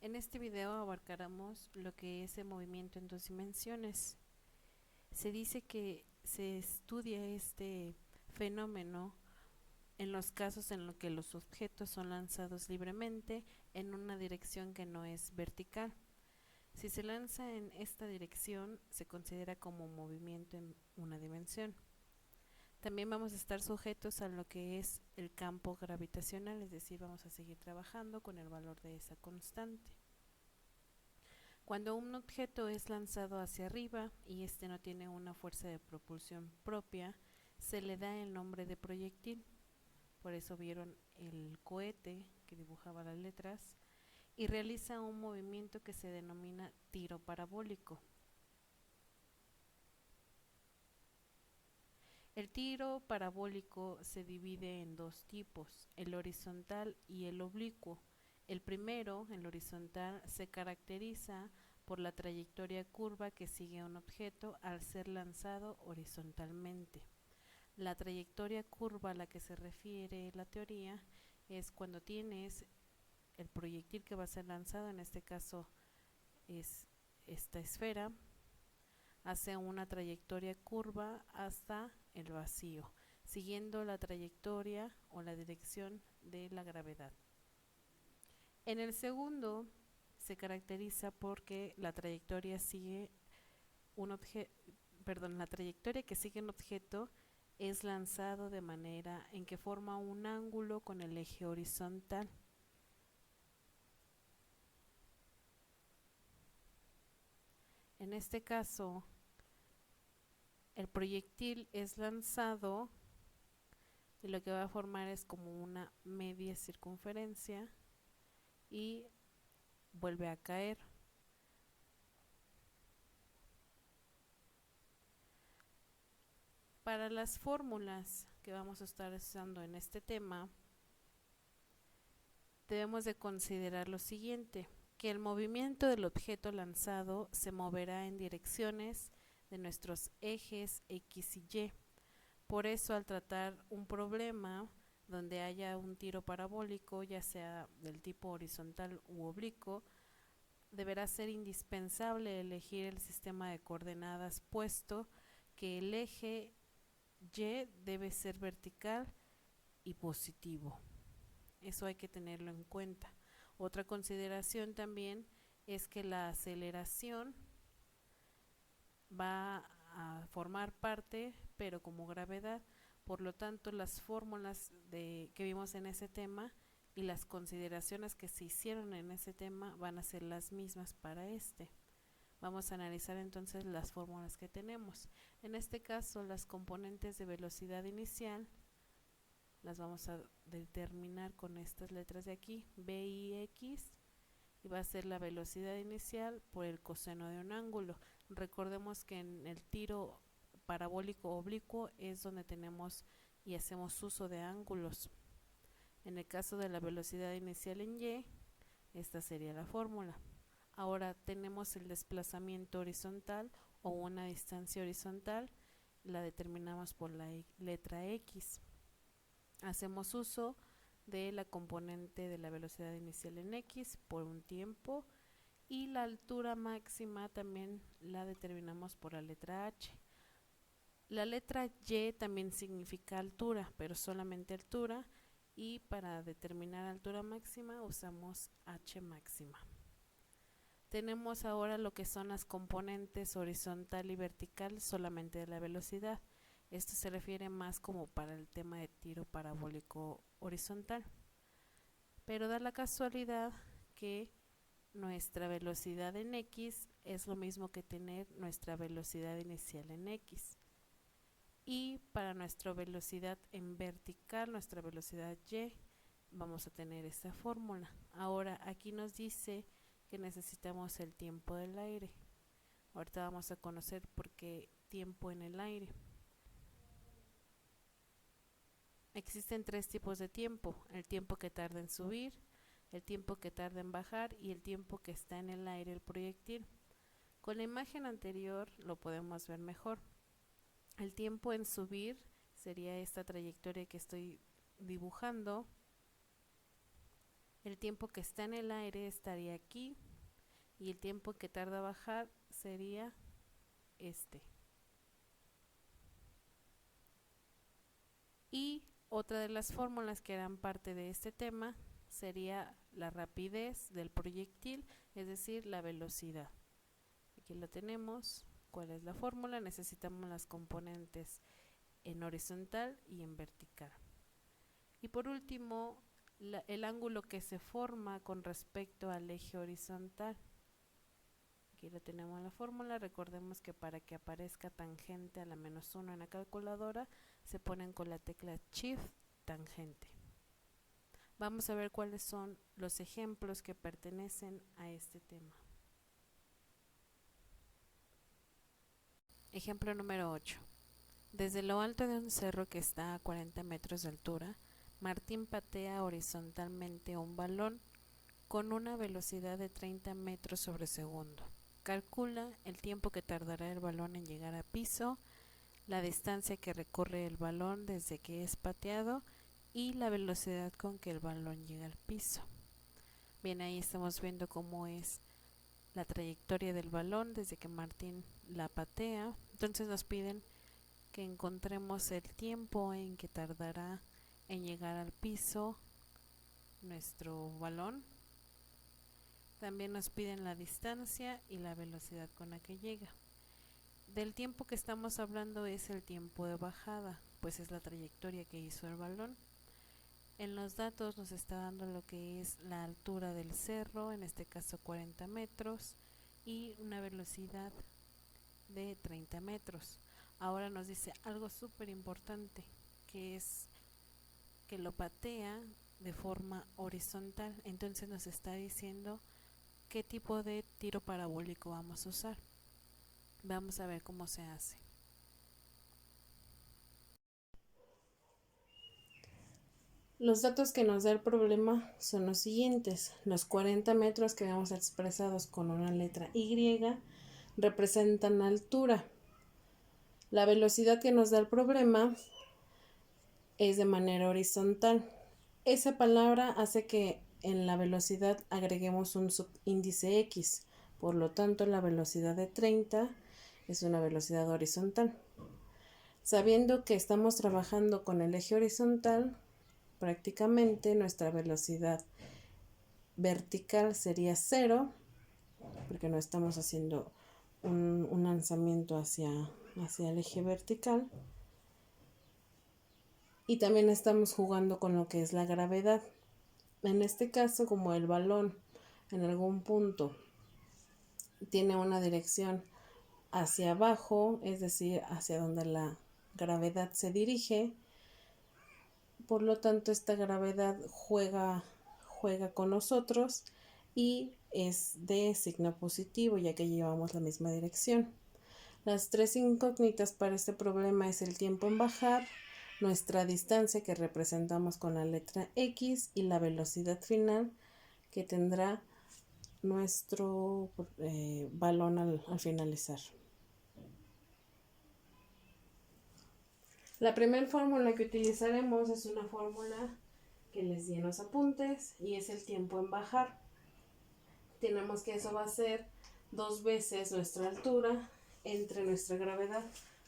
En este video abarcaremos lo que es el movimiento en dos dimensiones. Se dice que se estudia este fenómeno en los casos en los que los objetos son lanzados libremente en una dirección que no es vertical. Si se lanza en esta dirección, se considera como movimiento en una dimensión. También vamos a estar sujetos a lo que es el campo gravitacional, es decir, vamos a seguir trabajando con el valor de esa constante. Cuando un objeto es lanzado hacia arriba y este no tiene una fuerza de propulsión propia, se le da el nombre de proyectil. Por eso vieron el cohete que dibujaba las letras y realiza un movimiento que se denomina tiro parabólico. El tiro parabólico se divide en dos tipos, el horizontal y el oblicuo. El primero, el horizontal, se caracteriza por la trayectoria curva que sigue un objeto al ser lanzado horizontalmente. La trayectoria curva a la que se refiere la teoría es cuando tienes el proyectil que va a ser lanzado, en este caso es esta esfera, hace una trayectoria curva hasta el vacío, siguiendo la trayectoria o la dirección de la gravedad. En el segundo se caracteriza porque la trayectoria sigue la trayectoria que sigue un objeto es lanzado de manera en que forma un ángulo con el eje horizontal. En este caso, el proyectil es lanzado y lo que va a formar es como una media circunferencia y vuelve a caer. Para las fórmulas que vamos a estar usando en este tema, debemos de considerar lo siguiente, que el movimiento del objeto lanzado se moverá en direcciones de nuestros ejes X y Y. Por eso, al tratar un problema donde haya un tiro parabólico, ya sea del tipo horizontal u oblicuo, deberá ser indispensable elegir el sistema de coordenadas, puesto que el eje Y debe ser vertical y positivo. Eso hay que tenerlo en cuenta. Otra consideración también es que la aceleración va a formar parte, pero como gravedad. Por lo tanto, las fórmulas que vimos en ese tema y las consideraciones que se hicieron en ese tema van a ser las mismas para este. Vamos a analizar entonces las fórmulas que tenemos. En este caso, las componentes de velocidad inicial las vamos a determinar con estas letras de aquí, B y X, y va a ser la velocidad inicial por el coseno de un ángulo. Recordemos que en el tiro parabólico oblicuo es donde tenemos y hacemos uso de ángulos. En el caso de la velocidad inicial en Y, esta sería la fórmula. Ahora tenemos el desplazamiento horizontal o una distancia horizontal, la determinamos por la letra X. Hacemos uso de la componente de la velocidad inicial en X por un tiempo y la altura máxima también la determinamos por la letra H. La letra Y también significa altura, pero solamente altura, y para determinar altura máxima usamos H máxima. Tenemos ahora lo que son las componentes horizontal y vertical solamente de la velocidad. Esto se refiere más como para el tema de tiro parabólico horizontal. Pero da la casualidad que nuestra velocidad en X es lo mismo que tener nuestra velocidad inicial en X. Y para nuestra velocidad en vertical, nuestra velocidad Y, vamos a tener esta fórmula. Ahora aquí nos dice que necesitamos el tiempo del aire. Ahorita vamos a conocer por qué tiempo en el aire. Existen tres tipos de tiempo: el tiempo que tarda en subir, el tiempo que tarda en bajar y el tiempo que está en el aire el proyectil. Con la imagen anterior lo podemos ver mejor. El tiempo en subir sería esta trayectoria que estoy dibujando. El tiempo que está en el aire estaría aquí y el tiempo que tarda a bajar sería este. Y otra de las fórmulas que eran parte de este tema sería la rapidez del proyectil, es decir, la velocidad. Aquí la tenemos. ¿Cuál es la fórmula? Necesitamos las componentes en horizontal y en vertical. Y por último, el ángulo que se forma con respecto al eje horizontal. Aquí la tenemos la fórmula. Recordemos que para que aparezca tangente a la -1 en la calculadora, se ponen con la tecla Shift tangente. Vamos a ver cuáles son los ejemplos que pertenecen a este tema. Ejemplo número 8. Desde lo alto de un cerro que está a 40 metros de altura, Martín patea horizontalmente un balón con una velocidad de 30 metros sobre segundo. Calcula el tiempo que tardará el balón en llegar a piso, la distancia que recorre el balón desde que es pateado y la velocidad con que el balón llega al piso. Bien, ahí estamos viendo cómo es la trayectoria del balón desde que Martín la patea. Entonces nos piden que encontremos el tiempo en que tardará en llegar al piso nuestro balón. También nos piden la distancia y la velocidad con la que llega. Del tiempo que estamos hablando es el tiempo de bajada, pues es la trayectoria que hizo el balón. En los datos nos está dando lo que es la altura del cerro, en este caso 40 metros, y una velocidad de 30 metros. Ahora nos dice algo súper importante, que es que lo patea de forma horizontal. Entonces nos está diciendo qué tipo de tiro parabólico vamos a usar. Vamos a ver cómo se hace. Los datos que nos da el problema son los siguientes. Los 40 metros que vemos expresados con una letra Y representan altura. La velocidad que nos da el problema es de manera horizontal. Esa palabra hace que en la velocidad agreguemos un subíndice X. Por lo tanto, la velocidad de 30 es una velocidad horizontal. Sabiendo que estamos trabajando con el eje horizontal, prácticamente nuestra velocidad vertical sería 0, porque no estamos haciendo un lanzamiento hacia el eje vertical. Y también estamos jugando con lo que es la gravedad. En este caso, como el balón en algún punto tiene una dirección hacia abajo, es decir, hacia donde la gravedad se dirige, por lo tanto esta gravedad juega con nosotros y es de signo positivo, ya que llevamos la misma dirección. Las tres incógnitas para este problema es el tiempo en bajar, nuestra distancia que representamos con la letra X y la velocidad final que tendrá nuestro balón al finalizar. La primera fórmula que utilizaremos es una fórmula que les di en los apuntes y es el tiempo en bajar. Tenemos que eso va a ser 2 veces nuestra altura entre nuestra gravedad.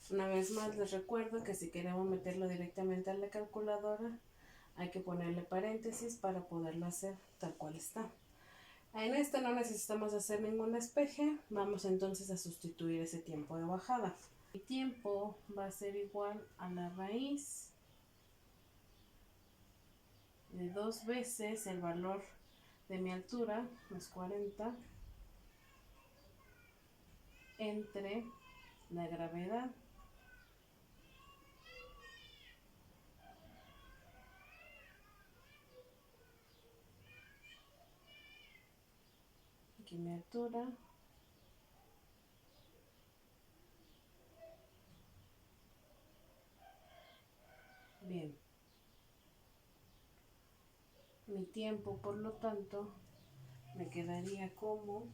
Una vez más les recuerdo que si queremos meterlo directamente a la calculadora hay que ponerle paréntesis para poderlo hacer tal cual está. En esta no necesitamos hacer ningún despeje, vamos entonces a sustituir ese tiempo de bajada. Mi tiempo va a ser igual a la raíz de 2 veces el valor de mi altura, los 40, entre la gravedad aquí mi altura bien, mi tiempo por lo tanto me quedaría como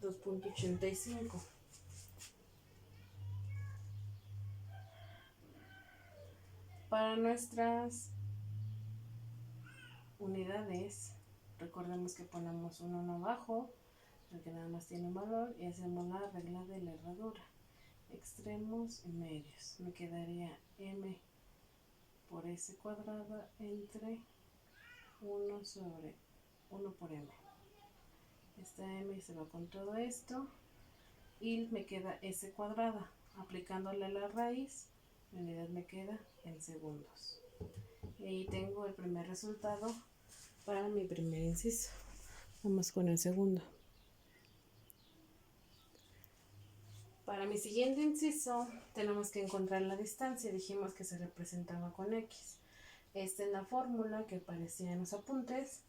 2 2.85. Para nuestras unidades, recordemos que ponemos un 1 abajo, porque nada más tiene un valor, y hacemos la regla de la herradura. Extremos y medios. Me quedaría m por s cuadrada entre 1 sobre 1 por m. Esta m se va con todo esto y me queda s cuadrada. Aplicándole la raíz, la unidad me queda en segundos. Y ahí tengo el primer resultado para mi primer inciso. Vamos con el segundo. Para mi siguiente inciso tenemos que encontrar la distancia. Dijimos que se representaba con x. Esta es la fórmula que aparecía en los apuntes,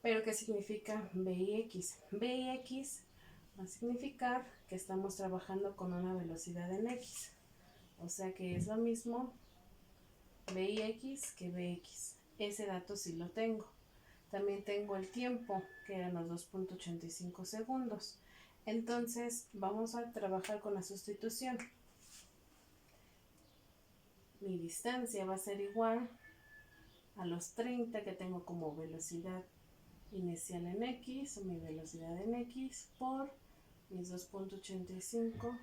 pero ¿qué significa b y x? B y x va a significar que estamos trabajando con una velocidad en x, o sea que es lo mismo b y x que bx. Ese dato sí lo tengo. También tengo el tiempo, que eran los 2.85 segundos. Entonces vamos a trabajar con la sustitución. Mi distancia va a ser igual a los 30 que tengo como velocidad inicial en x, o mi velocidad en x, por mis 2.85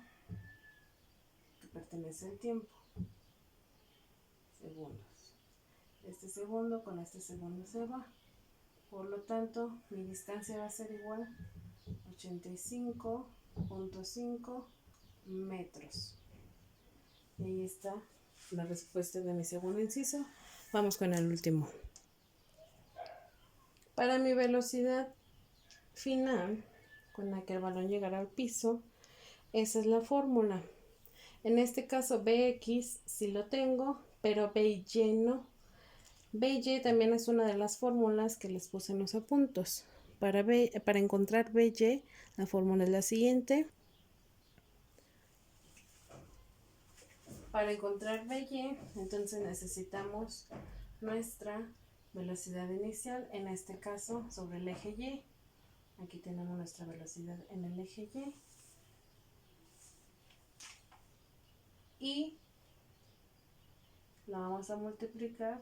que pertenece al tiempo, segundos. Este segundo con este segundo se va, por lo tanto mi distancia va a ser igual a 85.5 metros. Y ahí está la respuesta de mi segundo inciso. Vamos con el último. Para mi velocidad final, con la que el balón llegará al piso, esa es la fórmula. En este caso bx sí lo tengo, pero by no. By también es una de las fórmulas que les puse en los apuntos. Para encontrar by, la fórmula es la siguiente. Para encontrar by, entonces necesitamos nuestra velocidad inicial, en este caso sobre el eje y. Aquí tenemos nuestra velocidad en el eje y la vamos a multiplicar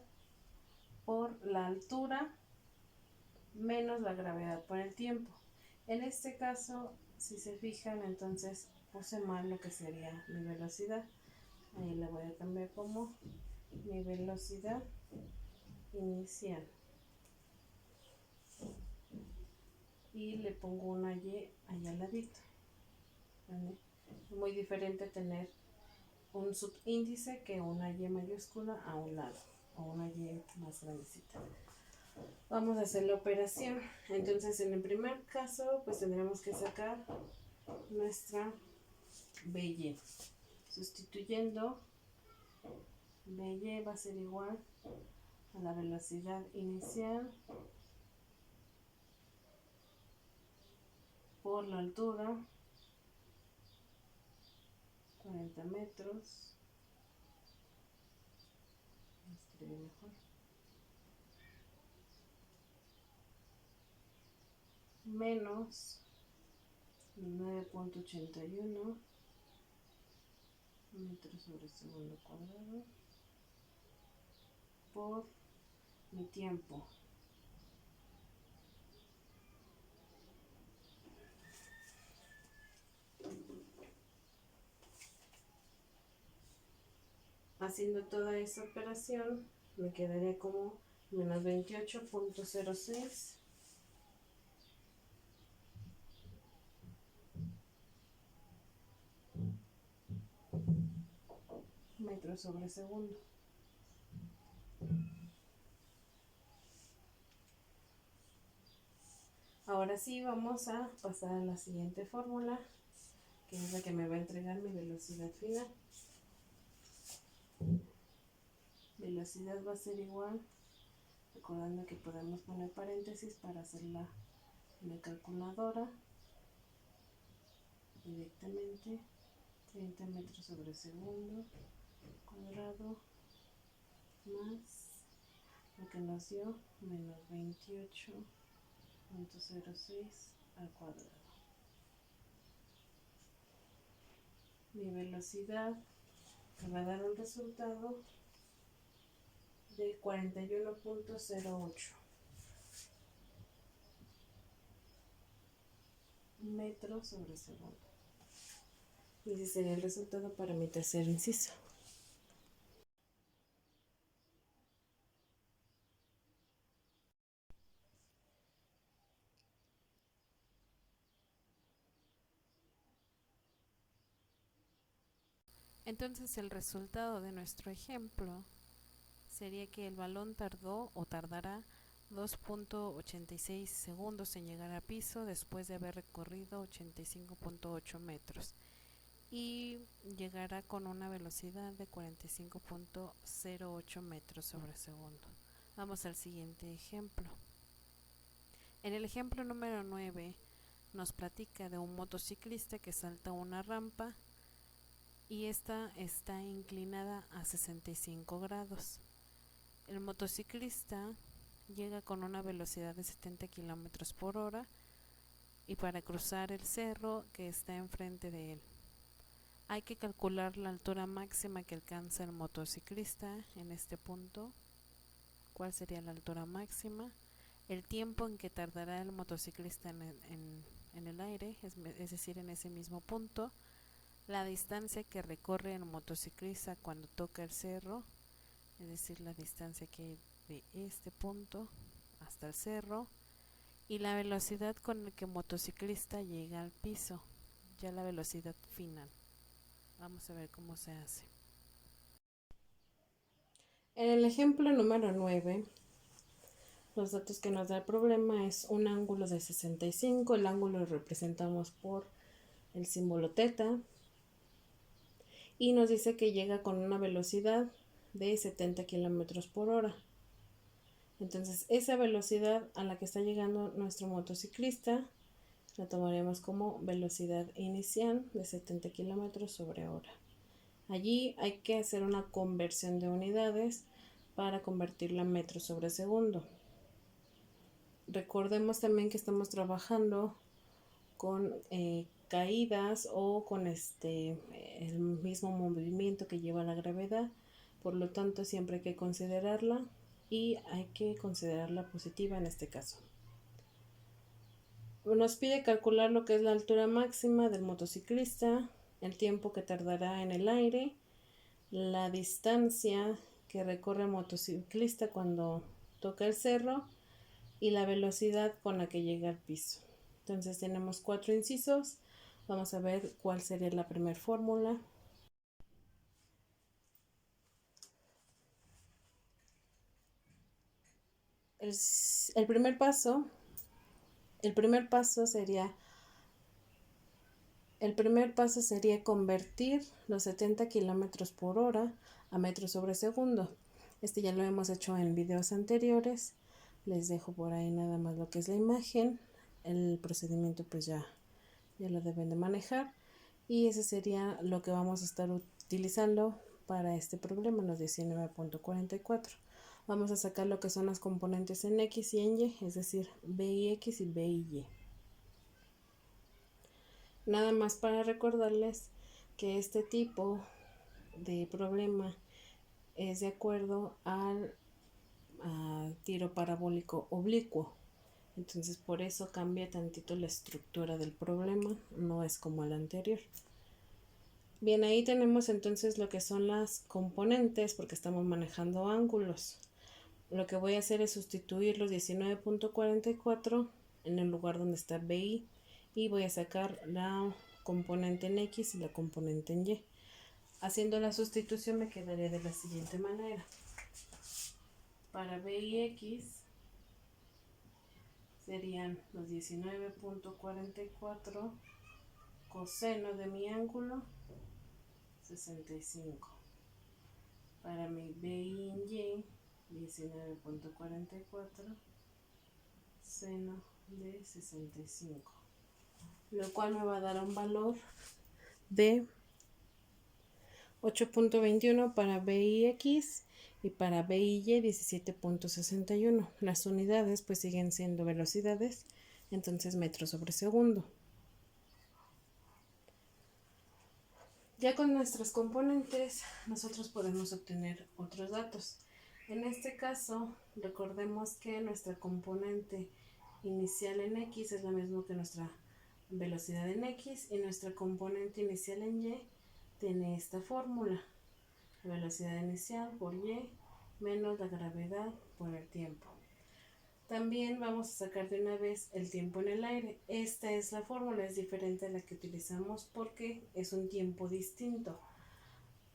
por la altura menos la gravedad por el tiempo. En este caso, si se fijan, entonces puse mal lo que sería mi velocidad. Ahí la voy a cambiar como mi velocidad inicial. Y le pongo una y allá al ladito. ¿Vale? Es muy diferente tener un subíndice que una y mayúscula a un lado, o una y más grandecita. Vamos a hacer la operación. Entonces en el primer caso pues tendremos que sacar nuestra by. Sustituyendo, by va a ser igual a la velocidad inicial por la altura, 40 metros, escribí mejor, menos 9.81 metros sobre segundo cuadrado por mi tiempo. Haciendo toda esa operación me quedaría como menos 28.06 metros sobre segundo. Ahora sí vamos a pasar a la siguiente fórmula, que es la que me va a entregar mi velocidad final. Velocidad va a ser igual, recordando que podemos poner paréntesis para hacerla en la calculadora, directamente 30 metros sobre segundo cuadrado más lo que nos dio menos 28.06 al cuadrado. mi velocidad me va a dar un resultado de 41.08 metros sobre segundo. Y ese sería el resultado para mi tercer inciso. Entonces el resultado de nuestro ejemplo sería que el balón tardó o tardará 2.86 segundos en llegar a piso después de haber recorrido 85.8 metros y llegará con una velocidad de 45.08 metros sobre segundo. Vamos al siguiente ejemplo. En el ejemplo número 9 nos platica de un motociclista que salta una rampa y esta está inclinada a 65 grados. El motociclista llega con una velocidad de 70 km por hora y para cruzar el cerro que está enfrente de él. Hay que calcular la altura máxima que alcanza el motociclista en este punto. ¿Cuál sería la altura máxima? El tiempo en que tardará el motociclista en el aire, es decir, en ese mismo punto. La distancia que recorre el motociclista cuando toca el cerro, es decir, la distancia que hay de este punto hasta el cerro. Y la velocidad con la que el motociclista llega al piso, ya la velocidad final. Vamos a ver cómo se hace. En el ejemplo número 9, los datos que nos da el problema es un ángulo de 65, el ángulo lo representamos por el símbolo teta, y nos dice que llega con una velocidad de 70 km por hora. Entonces, esa velocidad a la que está llegando nuestro motociclista la tomaremos como velocidad inicial de 70 km sobre hora. Allí hay que hacer una conversión de unidades para convertirla a metros sobre segundo. Recordemos también que estamos trabajando con caídas o con el mismo movimiento que lleva la gravedad, por lo tanto siempre hay que considerarla y hay que considerarla positiva en este caso. Nos pide calcular lo que es la altura máxima del motociclista, el tiempo que tardará en el aire, la distancia que recorre el motociclista cuando toca el cerro y la velocidad con la que llega al piso. Entonces tenemos 4 incisos. Vamos a ver cuál sería la primera fórmula. El primer paso sería convertir los 70 km por hora a metros sobre segundo. Ya lo hemos hecho en videos anteriores. Les dejo por ahí nada más lo que es la imagen. El procedimiento pues ya lo deben de manejar. Y ese sería lo que vamos a estar utilizando para este problema, los 19.44. Vamos a sacar lo que son las componentes en X y en Y, es decir, B y X y B y Y. Nada más para recordarles que este tipo de problema es de acuerdo al tiro parabólico oblicuo. Entonces por eso cambia tantito la estructura del problema, no es como el anterior. Bien, ahí tenemos entonces lo que son las componentes porque estamos manejando ángulos. Lo que voy a hacer es sustituir los 19.44 en el lugar donde está BI y voy a sacar la componente en X y la componente en Y. Haciendo la sustitución me quedaría de la siguiente manera. Para BIX serían los 19.44 coseno de mi ángulo 65. Para mi BI en Y 19.44 seno de 65, lo cual me va a dar un valor de 8.21 para BIX y para BIY 17.61. Las unidades pues siguen siendo velocidades, entonces metros sobre segundo. Ya con nuestros componentes nosotros podemos obtener otros datos. En este caso, recordemos que nuestra componente inicial en X es lo mismo que nuestra velocidad en X, y nuestra componente inicial en Y tiene esta fórmula: la velocidad inicial por Y menos la gravedad por el tiempo. También vamos a sacar de una vez el tiempo en el aire. Esta es la fórmula, es diferente a la que utilizamos porque es un tiempo distinto.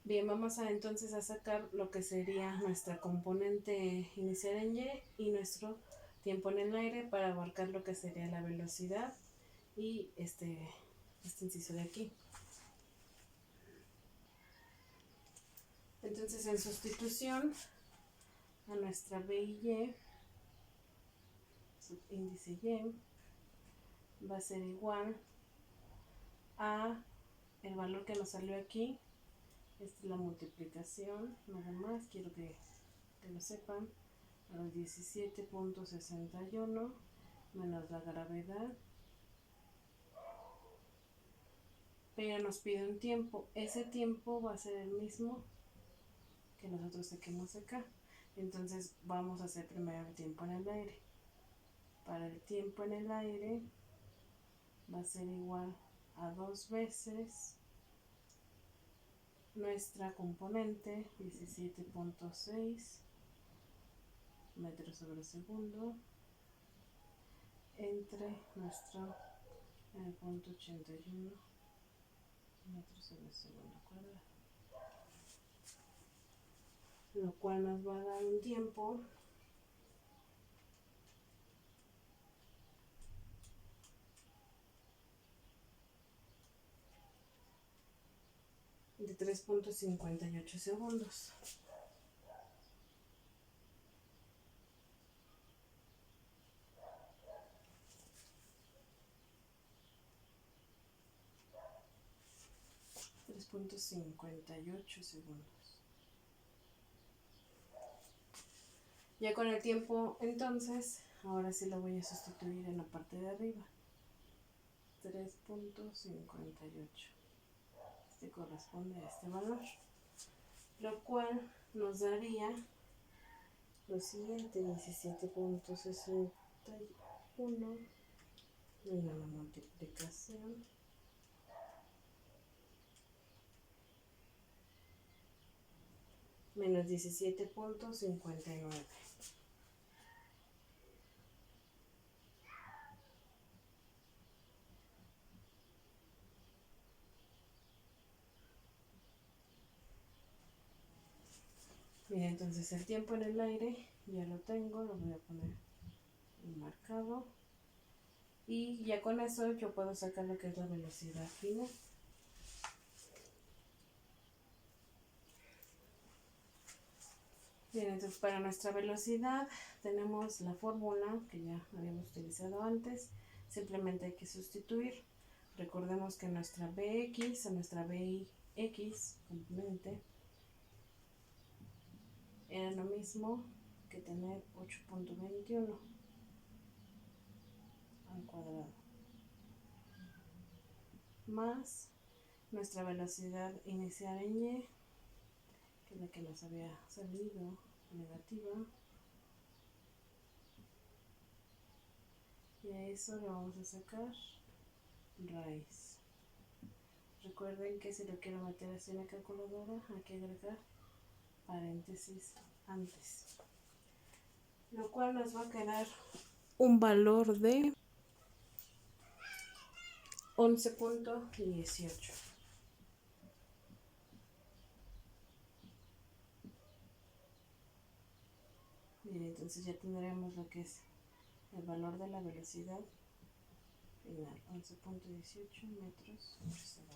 Bien, vamos a entonces a sacar lo que sería nuestra componente inicial en Y y nuestro tiempo en el aire para abarcar lo que sería la velocidad y este inciso de aquí. Entonces, en sustitución a nuestra B y Y, subíndice Y, va a ser igual a el valor que nos salió aquí. Esta es la multiplicación, nada más, quiero que lo sepan, a los 17.61 menos la gravedad, pero nos pide un tiempo. Ese tiempo va a ser el mismo que nosotros saquemos acá. Entonces vamos a hacer primero el tiempo en el aire. Para el tiempo en el aire va a ser igual a 2 veces nuestra componente, 17.6 metros sobre segundo, entre nuestro punto 81 metros sobre segundo cuadrado, lo cual nos va a dar un tiempo de 3.58 segundos. segundos. Ya con el tiempo, entonces, ahora sí lo voy a sustituir en la parte de arriba. 3.58. Este corresponde a este valor, lo cual nos daría lo siguiente: 17.61 menos la multiplicación menos 17.59. Bien, entonces el tiempo en el aire ya lo tengo, lo voy a poner marcado, y ya con eso yo puedo sacar lo que es la velocidad final. Bien, entonces para nuestra velocidad tenemos la fórmula que ya habíamos utilizado antes, simplemente hay que sustituir. Recordemos que nuestra Bx o nuestra Bix componente era lo mismo que tener 8.21 al cuadrado, más nuestra velocidad inicial en Y, que es la que nos había salido negativa, y a eso le vamos a sacar raíz. Recuerden que si lo quiero meter así en la calculadora hay que agregar paréntesis antes, lo cual nos va a quedar un valor de 11.18. Bien, entonces ya tendremos lo que es el valor de la velocidad final, 11.18 metros por segundo.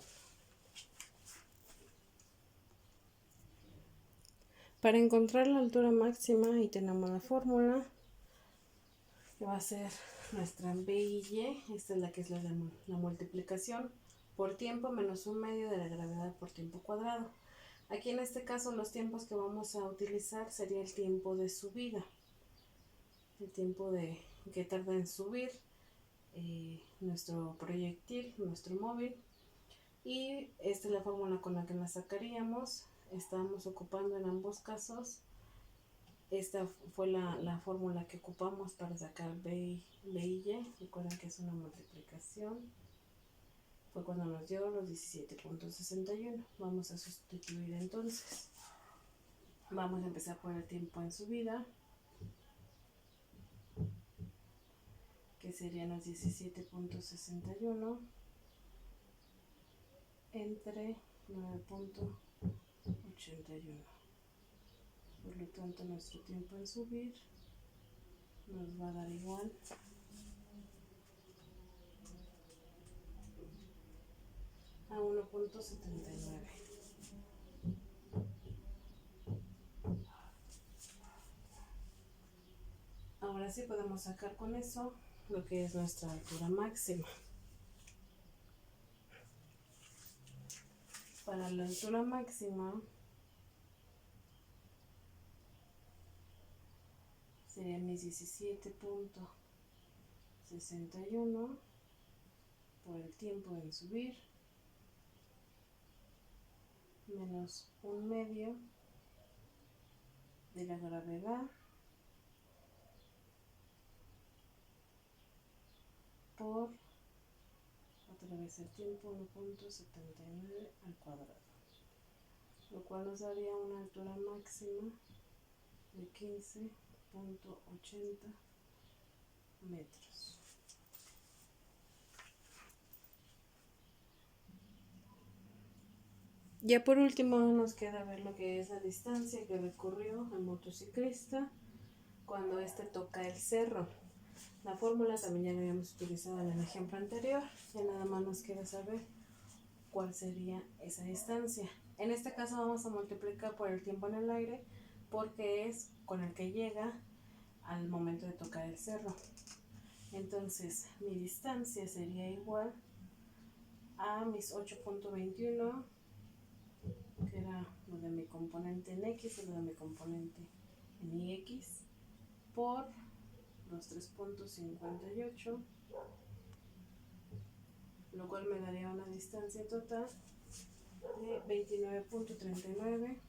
Para encontrar la altura máxima, ahí tenemos la fórmula, que va a ser nuestra B y Y. Esta es la que es la multiplicación por tiempo menos un medio de la gravedad por tiempo cuadrado. Aquí en este caso los tiempos que vamos a utilizar sería el tiempo de subida, el tiempo que tarda en subir nuestro proyectil, nuestro móvil, y esta es la fórmula con la que la sacaríamos. Estamos ocupando en ambos casos, esta fue la fórmula que ocupamos para sacar B y Y. Recuerden que es una multiplicación. Fue cuando nos dio los 17.61. Vamos a sustituir entonces. Vamos a empezar por el tiempo en subida, que serían los 17.61 entre 9.81. Por lo tanto, nuestro tiempo en subir nos va a dar igual a 1.79. Ahora sí podemos sacar con eso lo que es nuestra altura máxima. Para la altura máxima sería mis 17.61 por el tiempo en subir menos 1/2 de la gravedad por otra vez el tiempo 1.79 al cuadrado, lo cual nos daría una altura máxima de 15.80 metros. Ya por último nos queda ver lo que es la distancia que recorrió el motociclista cuando toca el cerro. La fórmula también ya la habíamos utilizado en el ejemplo anterior, ya nada más nos queda saber cuál sería esa distancia. En este caso vamos a multiplicar por el tiempo en el aire, porque es con el que llega al momento de tocar el cerro. Entonces mi distancia sería igual a mis 8.21, que era lo de mi componente en X y lo de mi componente en Y, por los 3.58, lo cual me daría una distancia total de 29.39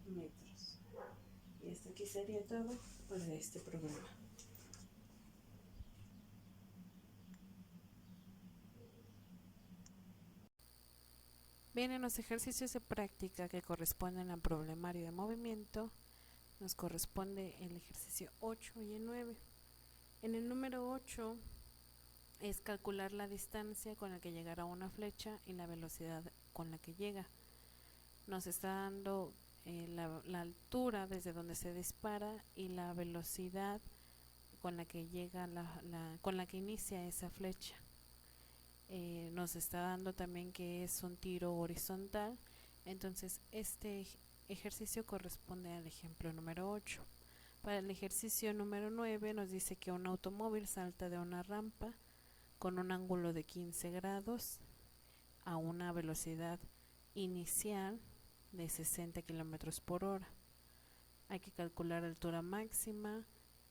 metros. Y hasta aquí sería todo para este programa. Bien, en los ejercicios de práctica que corresponden al problemario de movimiento, nos corresponde el ejercicio 8 y el 9. En el número 8 es calcular la distancia con la que llegará una flecha y la velocidad con la que llega. Nos está dando la altura desde donde se dispara y la velocidad con la que llega con la que inicia esa flecha. Nos está dando también que es un tiro horizontal. Entonces este ejercicio corresponde al ejemplo número 8. Para el ejercicio número 9 nos dice que un automóvil salta de una rampa con un ángulo de 15 grados a una velocidad inicial de 60 km por hora. Hay que calcular la altura máxima,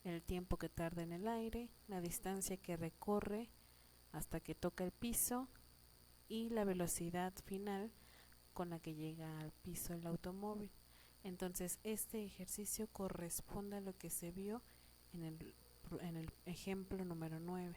el tiempo que tarda en el aire, la distancia que recorre hasta que toca el piso y la velocidad final con la que llega al piso el automóvil. Entonces este ejercicio corresponde a lo que se vio en el ejemplo número 9.